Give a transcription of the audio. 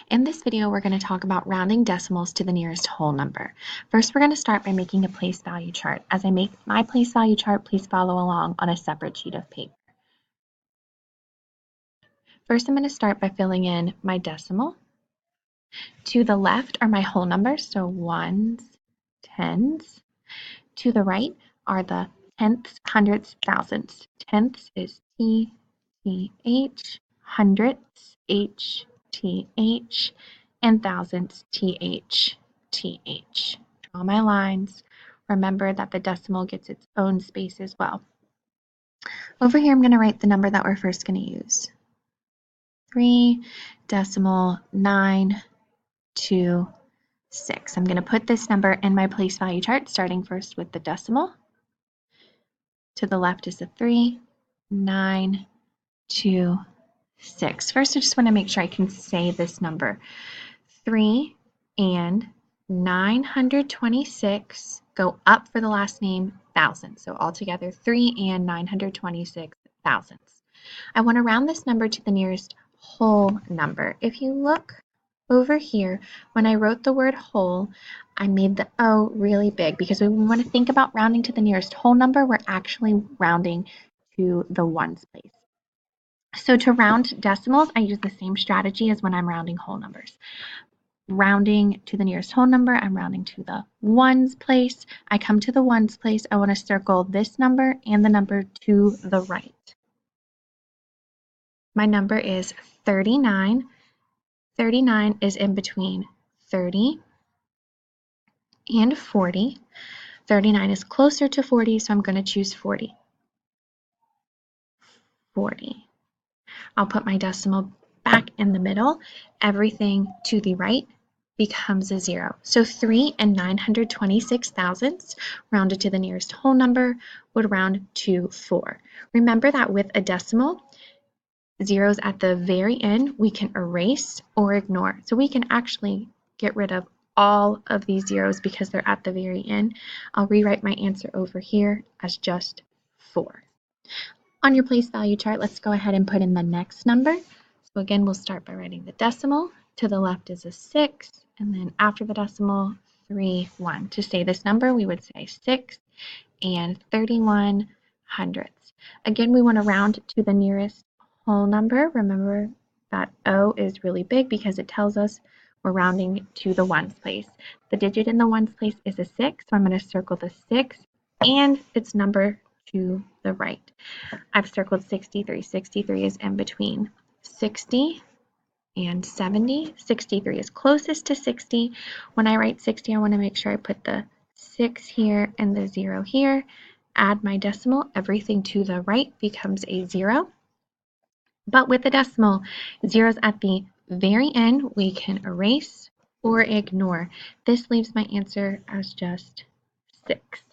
In this video, we're going to talk about rounding decimals to the nearest whole number. First, we're going to start by making a place value chart. As I make my place value chart, please follow along on a separate sheet of paper. First, I'm going to start by filling in my decimal. To the left are my whole numbers, so ones, tens. To the right are the tenths, hundredths, thousandths. Tenths is T, T, H, hundredths, H, T, H, and thousandths, T, H, T, H. Draw my lines. Remember that the decimal gets its own space as well. Over here, I'm going to write the number that we're first going to use. 3.926. I'm going to put this number in my place value chart, starting first with the decimal. To the left is a 3, 9, 2, 6. First, I just want to make sure I can say this number. 3 and 926 go up for the last name, thousand. So altogether, 3 and 926 thousandths. I want to round this number to the nearest whole number. If you look over here, when I wrote the word whole, I made the O really big because when we want to think about rounding to the nearest whole number, we're actually rounding to the ones place. So to round decimals, I use the same strategy as when I'm rounding whole numbers. Rounding to the nearest whole number, I'm rounding to the ones place. I come to the ones place, I want to circle this number and the number to the right. My number is 39. 39 is in between 30 and 40. 39 is closer to 40, so I'm going to choose 40. 40. I'll put my decimal back in the middle. Everything to the right becomes a 0. So 3 and 926 thousandths rounded to the nearest whole number would round to 4. Remember that with a decimal, zeros at the very end we can erase or ignore. So we can actually get rid of all of these zeros because they're at the very end. I'll rewrite my answer over here as just 4. On your place value chart, let's go ahead and put in the next number. So again, we'll start by writing the decimal. To the left is a 6, and then after the decimal, 3, 1. To say this number, we would say 6 and 31 hundredths. Again, we want to round to the nearest whole number. Remember that O is really big because it tells us we're rounding to the ones place. The digit in the ones place is a 6, so I'm going to circle the 6 and its number to the right. I've circled 63. 63 is in between 60 and 70. 63 is closest to 60. When I write 60, I want to make sure I put the 6 here and the 0 here. Add my decimal. Everything to the right becomes a 0. But with the decimal, zeros at the very end, we can erase or ignore. This leaves my answer as just 6.